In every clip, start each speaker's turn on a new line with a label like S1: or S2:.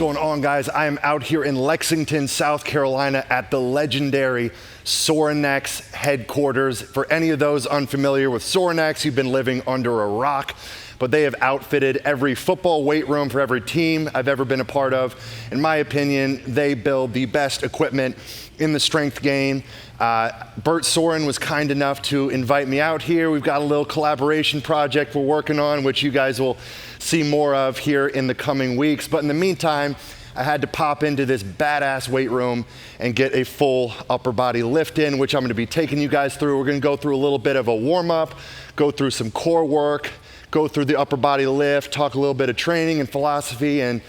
S1: going on, guys? I am out here in Lexington, South Carolina at the legendary Sorinex Headquarters. For any of those unfamiliar with Sorinex, you've been living under a rock, but they have outfitted every football weight room for every team I've ever been a part of. In my opinion, they build the best equipment in the strength game. Bert Soren was kind enough to invite me out here. We've got a little collaboration project we're working on, which you guys will see more of here in the coming weeks. But in the meantime, I had to pop into this badass weight room and get a full upper body lift in, which I'm gonna be taking you guys through. We're gonna go through a little bit of a warm up, go through some core work, go through the upper body lift, talk a little bit of training and philosophy, and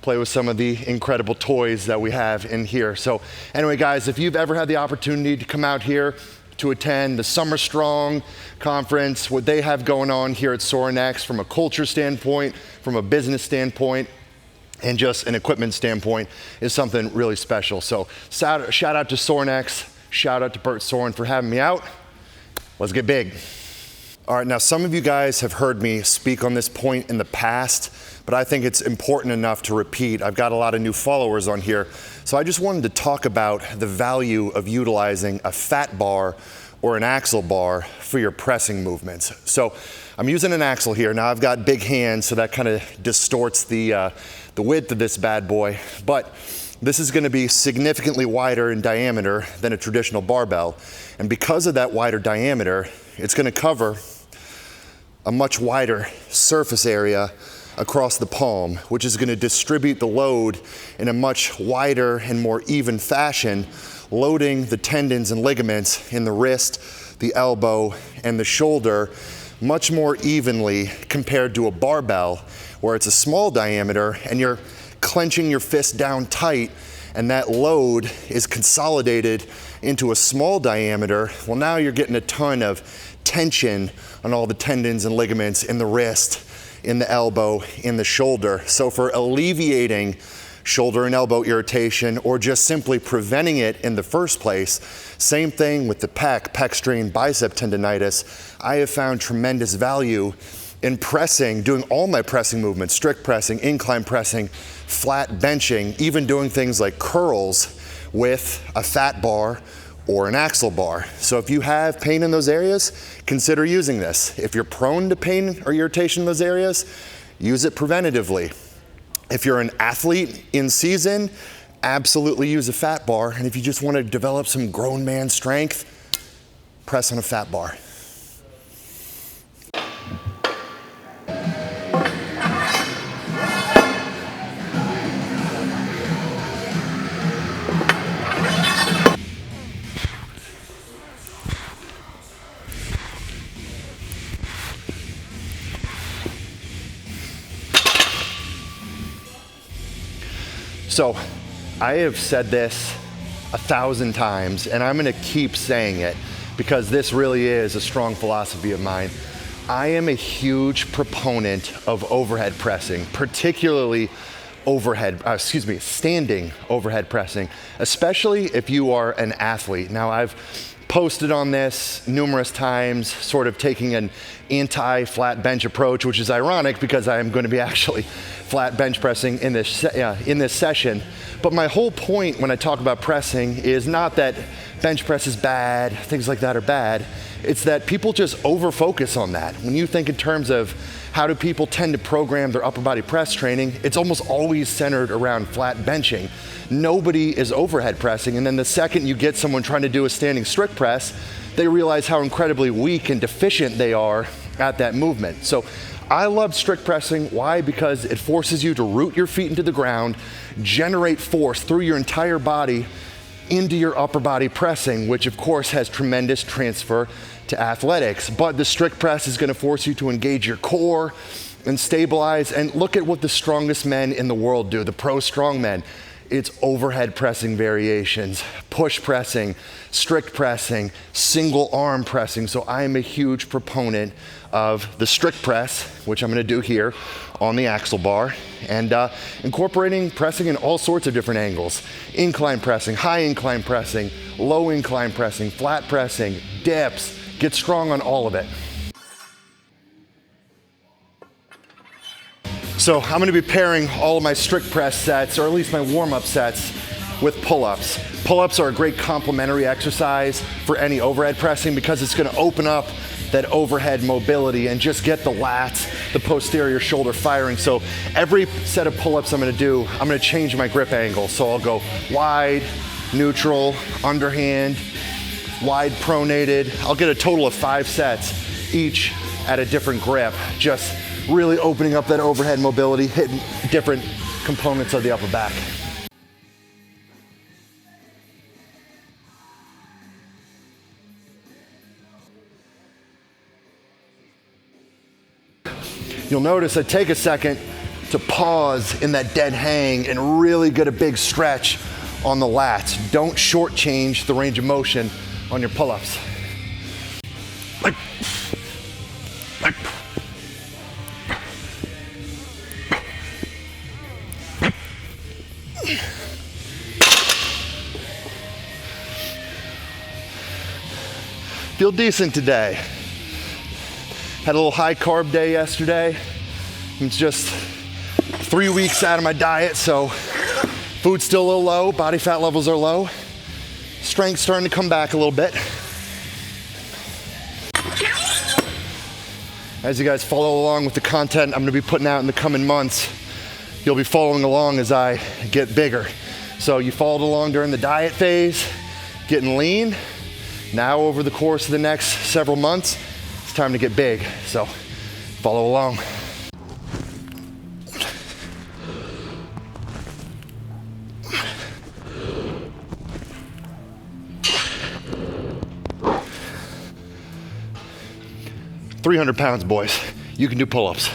S1: play with some of the incredible toys that we have in here. So anyway, guys, if you've ever had the opportunity to come out here to attend the Summer Strong conference, what they have going on here at Sorinex from a culture standpoint, from a business standpoint, and just an equipment standpoint is something really special. So shout out to Sorinex, shout out to Bert Soren for having me out. Let's get big. All right, now some of you guys have heard me speak on this point in the past, but I think it's important enough to repeat. I've got a lot of new followers on here, so I just wanted to talk about the value of utilizing a fat bar or an axle bar for your pressing movements. So I'm using an axle here. Now I've got big hands, so that kind of distorts the width of this bad boy, but this is gonna be significantly wider in diameter than a traditional barbell. And because of that wider diameter, it's gonna cover a much wider surface area across the palm, which is gonna distribute the load in a much wider and more even fashion, loading the tendons and ligaments in the wrist, the elbow, and the shoulder much more evenly compared to a barbell, where it's a small diameter and you're clenching your fist down tight and that load is consolidated into a small diameter. Well, now you're getting a ton of tension on all the tendons and ligaments in the wrist, in the elbow, in the shoulder. So for alleviating shoulder and elbow irritation, or just simply preventing it in the first place, same thing with the pec strain, bicep tendonitis, I have found tremendous value in pressing, doing all my pressing movements, strict pressing, incline pressing, flat benching, even doing things like curls with a fat bar or an axle bar. So if you have pain in those areas, consider using this. If you're prone to pain or irritation in those areas, use it preventatively. If you're an athlete in season, absolutely use a fat bar. And if you just want to develop some grown man strength, press on a fat bar. So I have said this 1,000 times, and I'm gonna keep saying it because this really is a strong philosophy of mine. I am a huge proponent of overhead pressing, particularly standing overhead pressing, especially if you are an athlete. Now I've posted on this numerous times, sort of taking an anti-flat bench approach, which is ironic because I am going to be actually flat bench pressing in this session. But my whole point when I talk about pressing is not that bench press is bad, things like that are bad. It's that people just over-focus on that. When you think in terms of how do people tend to program their upper body press training, it's almost always centered around flat benching. Nobody is overhead pressing, and then the second you get someone trying to do a standing strict press, they realize how incredibly weak and deficient they are at that movement. So I love strict pressing. Why? Because it forces you to root your feet into the ground, generate force through your entire body into your upper body pressing, which of course has tremendous transfer to athletics. But the strict press is gonna force you to engage your core and stabilize. And look at what the strongest men in the world do, the pro strongmen. It's overhead pressing variations, push pressing, strict pressing, single arm pressing. So I am a huge proponent of the strict press, which I'm gonna do here on the axle bar, and incorporating pressing in all sorts of different angles. Incline pressing, high incline pressing, low incline pressing, flat pressing, dips. Get strong on all of it. So I'm gonna be pairing all of my strict press sets, or at least my warm-up sets, with pull-ups. Pull-ups are a great complementary exercise for any overhead pressing because it's gonna open up that overhead mobility and just get the lats, the posterior shoulder firing. So every set of pull-ups I'm gonna do, I'm gonna change my grip angle. So I'll go wide, neutral, underhand, wide pronated. I'll get a total of 5 sets, each at a different grip, just really opening up that overhead mobility, hitting different components of the upper back. You'll notice I take a second to pause in that dead hang and really get a big stretch on the lats. Don't shortchange the range of motion on your pull-ups. Feel decent today. Had a little high carb day yesterday. It's just 3 weeks out of my diet, so food's still a little low, body fat levels are low. Strength's starting to come back a little bit. As you guys follow along with the content I'm gonna be putting out in the coming months, you'll be following along as I get bigger. So you followed along during the diet phase, getting lean. Now over the course of the next several months, it's time to get big. So follow along. £300, boys. You can do pull-ups.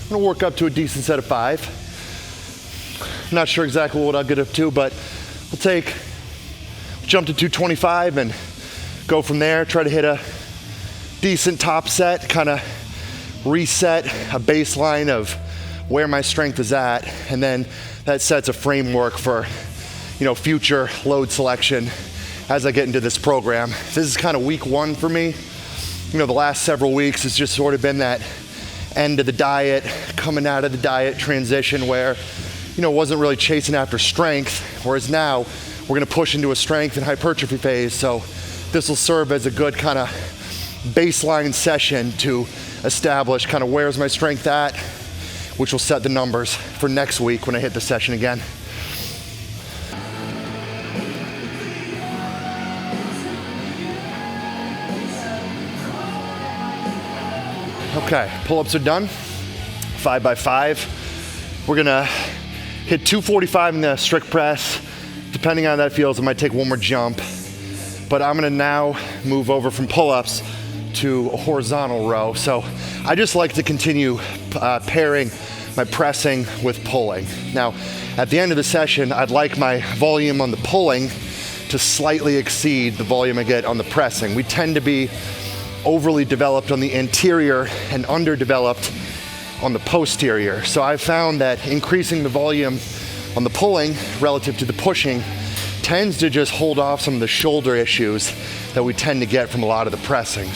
S1: I'm gonna work up to a decent set of 5. I'm not sure exactly what I'll get up to, but we'll jump to 225 and go from there. Try to hit a decent top set, kind of reset a baseline of where my strength is at, and then that sets a framework for, future load selection as I get into this program. This is kind of week 1 for me. The last several weeks has just sort of been that end of the diet, coming out of the diet transition where, wasn't really chasing after strength, whereas now we're gonna push into a strength and hypertrophy phase. So this will serve as a good kind of baseline session to establish kind of where's my strength at, which will set the numbers for next week when I hit the session again. Okay, pull-ups are done, 5 by 5. We're gonna hit 245 in the strict press. Depending on how that feels, I might take one more jump. But I'm gonna now move over from pull-ups to a horizontal row. So I just like to continue pairing my pressing with pulling. Now, at the end of the session, I'd like my volume on the pulling to slightly exceed the volume I get on the pressing. We tend to be overly developed on the anterior and underdeveloped on the posterior. So I've found that increasing the volume on the pulling relative to the pushing tends to just hold off some of the shoulder issues that we tend to get from a lot of the pressing.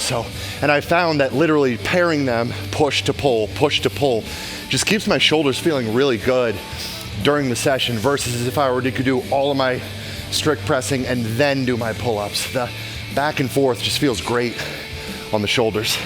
S1: And I found that literally pairing them push to pull, just keeps my shoulders feeling really good during the session versus if I were to do all of my strict pressing and then do my pull-ups. The back and forth just feels great on the shoulders.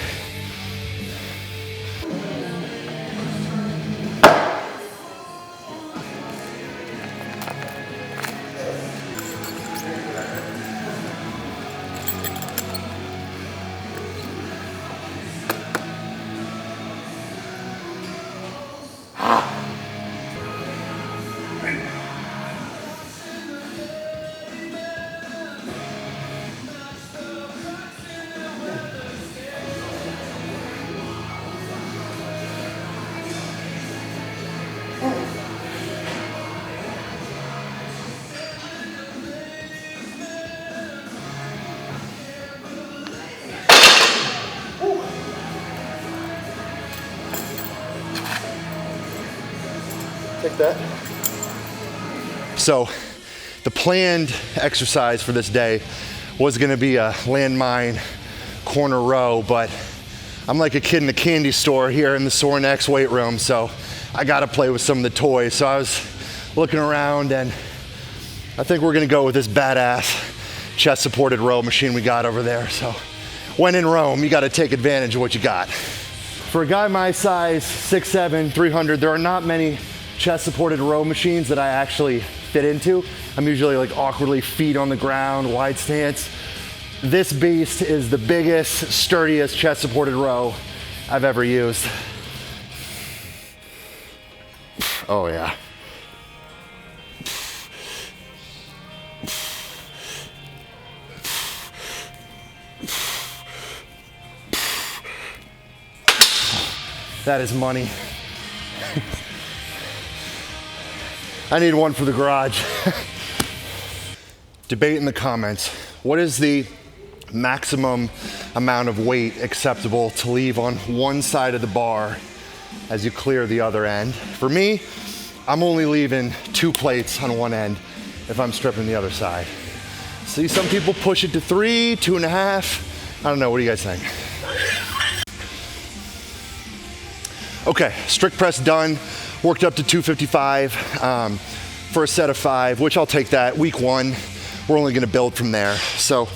S1: Take that. So the planned exercise for this day was gonna be a landmine corner row, but I'm like a kid in a candy store here in the Sorinex weight room, so I gotta play with some of the toys. So I was looking around and I think we're gonna go with this badass chest supported row machine we got over there. So when in Rome, you gotta take advantage of what you got. For a guy my size, 6'7", 300, there are not many chest supported row machines that I actually fit into. I'm usually like awkwardly feet on the ground, wide stance. This beast is the biggest, sturdiest chest supported row I've ever used. Oh yeah. That is money. I need one for the garage. Debate in the comments. What is the maximum amount of weight acceptable to leave on one side of the bar as you clear the other end? For me, I'm only leaving 2 plates on one end if I'm stripping the other side. See, some people push it to 3, 2.5. I don't know, what do you guys think? Okay, strict press done. Worked up to 255 for a set of 5, which I'll take that. Week 1, we're only gonna build from there. So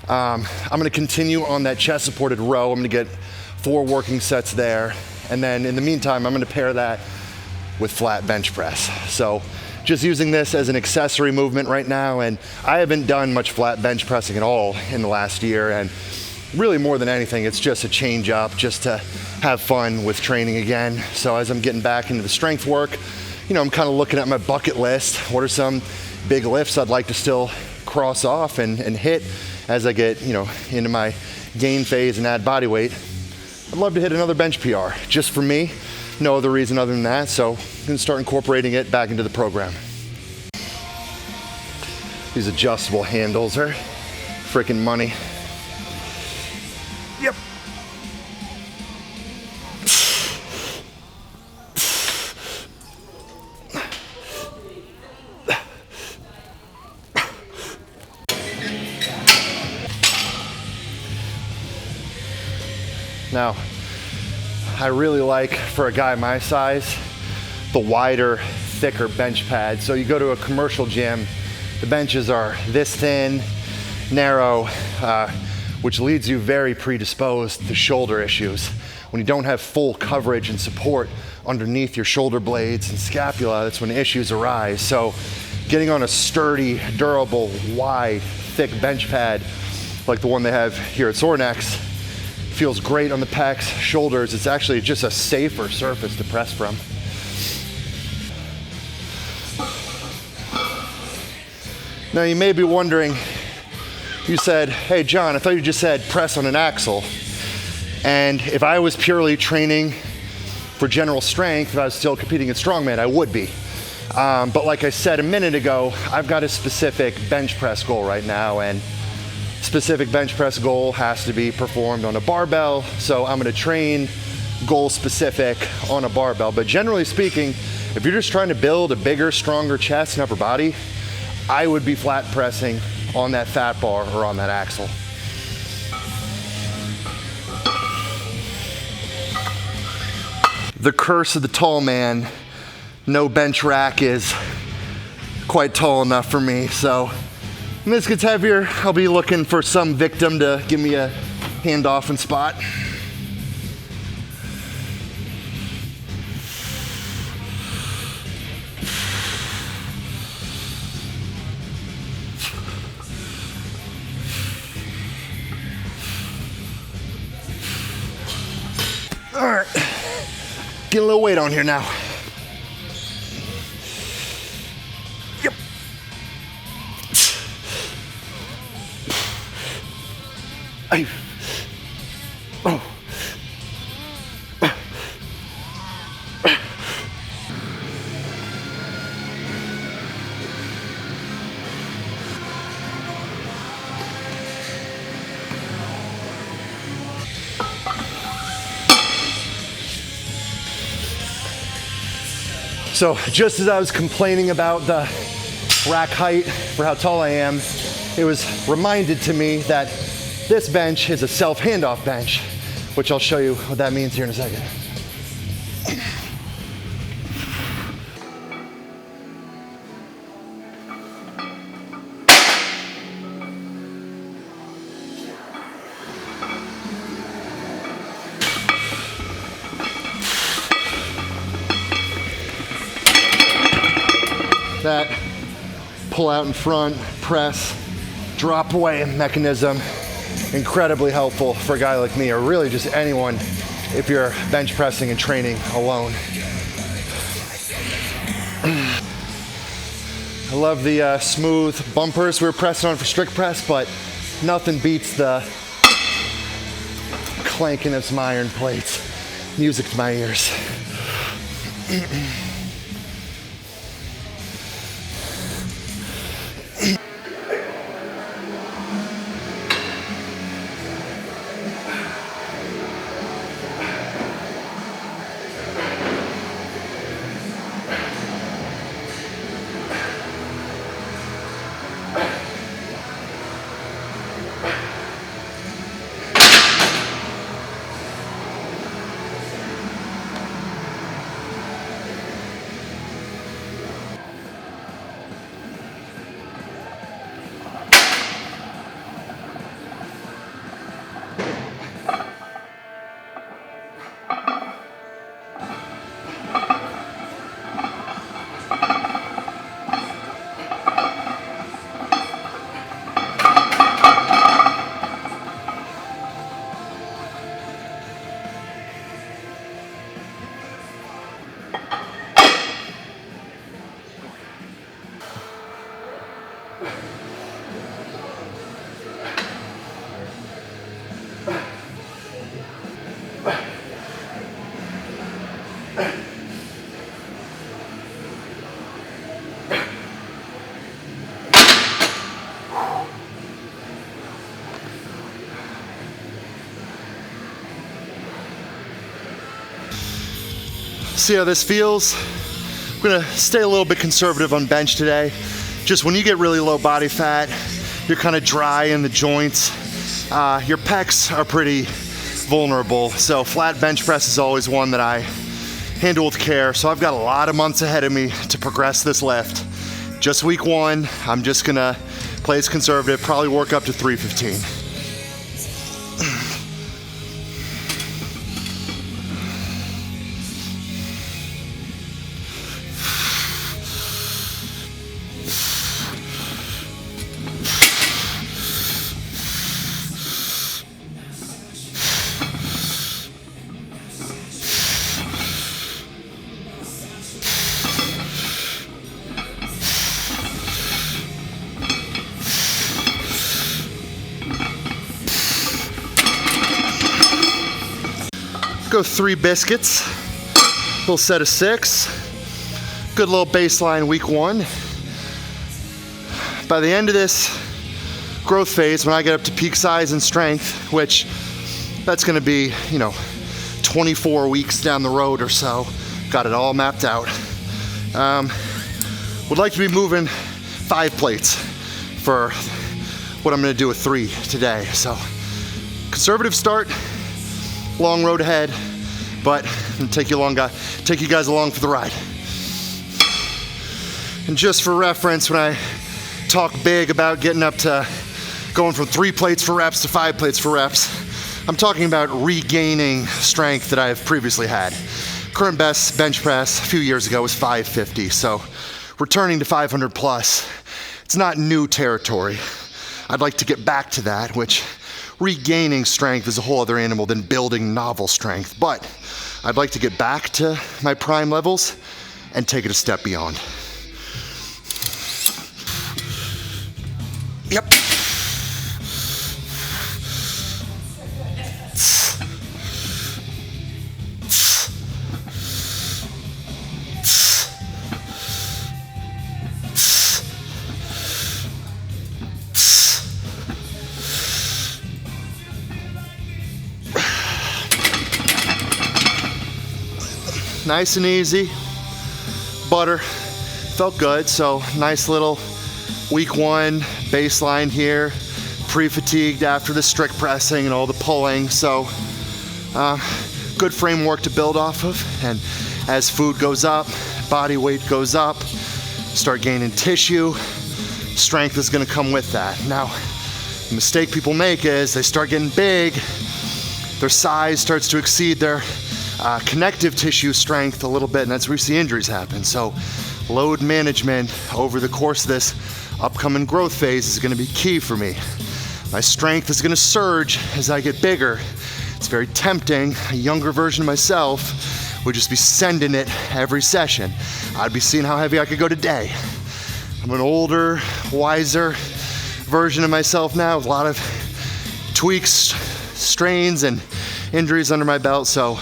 S1: I'm gonna continue on that chest supported row. I'm gonna get 4 working sets there. And then in the meantime, I'm gonna pair that with flat bench press. So just using this as an accessory movement right now. And I haven't done much flat bench pressing at all in the last year. And really more than anything, it's just a change up, just to have fun with training again. So as I'm getting back into the strength work, you know, I'm kind of looking at my bucket list. What are some big lifts I'd like to still cross off and hit as I get, you know, into my gain phase and add body weight? I'd love to hit another bench PR, just for me. No other reason other than that. So I'm gonna start incorporating it back into the program. These adjustable handles are freaking money. Yep. Now, I really like, for a guy my size, the wider, thicker bench pad. So you go to a commercial gym, the benches are this thin, narrow, which leads you very predisposed to shoulder issues. When you don't have full coverage and support underneath your shoulder blades and scapula, that's when issues arise. So getting on a sturdy, durable, wide, thick bench pad like the one they have here at Sorinex feels great on the pecs, shoulders. It's actually just a safer surface to press from. Now you may be wondering, you said, hey John, I thought you just said press on an axle. And if I was purely training for general strength, if I was still competing in strongman, I would be. But like I said a minute ago, I've got a specific bench press goal right now, and specific bench press goal has to be performed on a barbell. So I'm gonna train goal specific on a barbell. But generally speaking, if you're just trying to build a bigger, stronger chest and upper body, I would be flat pressing on that fat bar or on that axle. The curse of the tall man, no bench rack is quite tall enough for me. So when this gets heavier, I'll be looking for some victim to give me a handoff and spot. All right, get a little weight on here now. Yep. Ay. Oh. So just as I was complaining about the rack height for how tall I am, it was reminded to me that this bench is a self handoff bench, which I'll show you what that means here in a second. That pull out in front, press, drop away mechanism, incredibly helpful for a guy like me, or really just anyone if you're bench pressing and training alone. I love the smooth bumpers we were pressing on for strict press, but nothing beats the clanking of some iron plates. Music to my ears. See how this feels? I'm gonna stay a little bit conservative on bench today. Just when you get really low body fat, you're kind of dry in the joints. Your pecs are pretty vulnerable. So flat bench press is always one that I handle with care. So I've got a lot of months ahead of me to progress this lift. Just week one, I'm just gonna play it conservative, probably work up to 315. Go 3 biscuits, little set of 6. Good little baseline week one. By the end of this growth phase, when I get up to peak size and strength, which that's gonna be, 24 weeks down the road or so, got it all mapped out. Would like to be moving 5 plates for what I'm gonna do with 3 today. So conservative start, long road ahead, but I'm gonna take you guys along for the ride. And just for reference, when I talk big about getting up to going from 3 plates for reps to 5 plates for reps, I'm talking about regaining strength that I've previously had. Current best bench press a few years ago was 550, so returning to 500 plus, it's not new territory. I'd like to get back to that, which regaining strength is a whole other animal than building novel strength. But I'd like to get back to my prime levels and take it a step beyond. Yep. Nice and easy. butter. Felt good, so nice little week 1 baseline here. Pre-fatigued after the strict pressing and all the pulling, so good framework to build off of. And as food goes up, body weight goes up, start gaining tissue, strength is gonna come with that. Now, the mistake people make is they start getting big, their size starts to exceed their connective tissue strength a little bit, and that's where you see injuries happen. So load management over the course of this upcoming growth phase is gonna be key for me. My strength is gonna surge as I get bigger. It's very tempting. A younger version of myself would just be sending it every session. I'd be seeing how heavy I could go today. I'm an older, wiser version of myself now with a lot of tweaks, strains, and injuries under my belt, so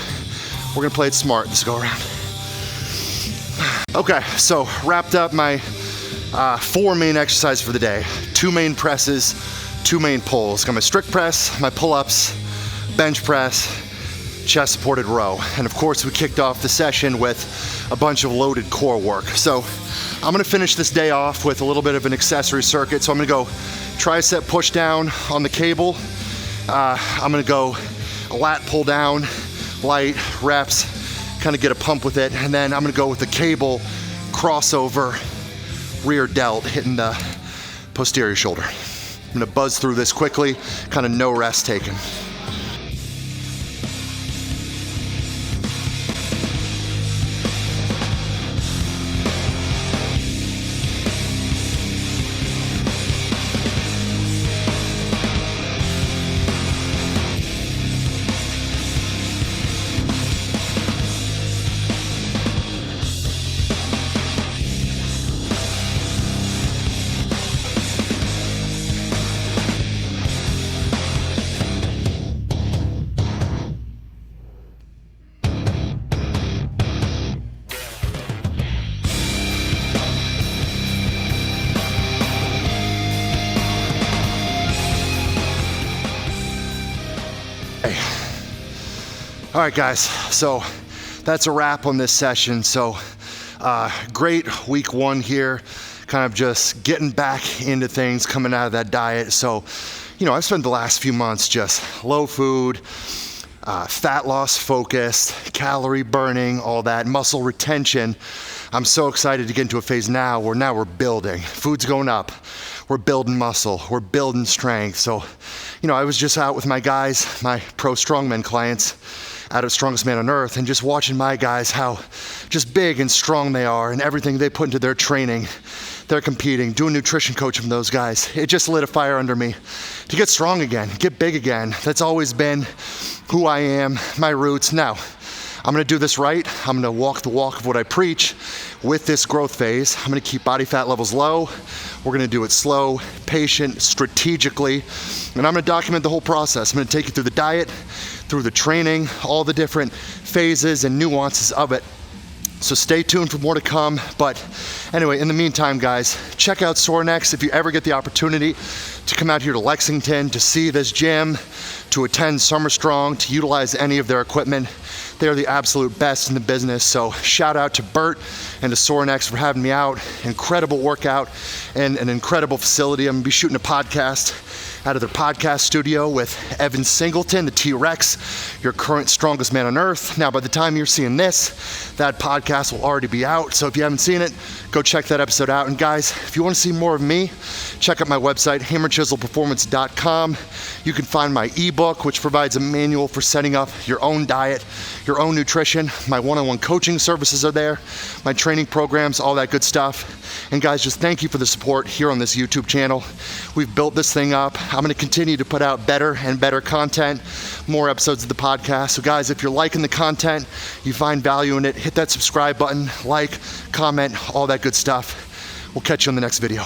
S1: we're gonna play it smart this go around. Okay, so wrapped up my 4 main exercises for the day. 2 main presses, 2 main pulls. Got my strict press, my pull-ups, bench press, chest supported row. And of course we kicked off the session with a bunch of loaded core work. So I'm gonna finish this day off with a little bit of an accessory circuit. So I'm gonna go tricep push down on the cable. I'm gonna go a lat pull down, light reps, kind of get a pump with it. And then I'm gonna go with the cable crossover rear delt hitting the posterior shoulder. I'm gonna buzz through this quickly, kind of no rest taken. All right, guys, so that's a wrap on this session. So great week 1 here, kind of just getting back into things, coming out of that diet. So, you know, I've spent the last few months just low food, fat loss focused, calorie burning, all that, muscle retention. I'm so excited to get into a phase now where we're building. Food's going up. We're building muscle. We're building strength. So, you know, I was just out with my guys, my pro strongman clients out of Strongest Man on Earth, and just watching my guys, how just big and strong they are and everything they put into their training. They're competing, doing nutrition coaching from those guys. It just lit a fire under me to get strong again, get big again. That's always been who I am, my roots. Now, I'm gonna do this right. I'm gonna walk the walk of what I preach with this growth phase. I'm gonna keep body fat levels low. We're gonna do it slow, patient, strategically, and I'm gonna document the whole process. I'm gonna take you through the diet, through the training, all the different phases and nuances of it. So stay tuned for more to come. But anyway, in the meantime, guys, check out Sorinex if you ever get the opportunity to come out here to Lexington to see this gym, to attend Summer Strong, to utilize any of their equipment. They're the absolute best in the business. So shout out to Bert and to Sorinex for having me out. Incredible workout and an incredible facility. I'm gonna be shooting a podcast out of their podcast studio with Evan Singleton, the T-Rex, your current strongest man on earth. Now, by the time you're seeing this, that podcast will already be out. So if you haven't seen it, go check that episode out. And guys, if you want to see more of me, check out my website, hammerchiselperformance.com. You can find my ebook, which provides a manual for setting up your own diet, your own nutrition. My one-on-one coaching services are there, my training programs, all that good stuff. And guys, just thank you for the support here on this YouTube channel. We've built this thing up. I'm going to continue to put out better and better content, more episodes of the podcast. So guys, if you're liking the content, you find value in it, hit that subscribe button, like, comment, all that good stuff. We'll catch you on the next video.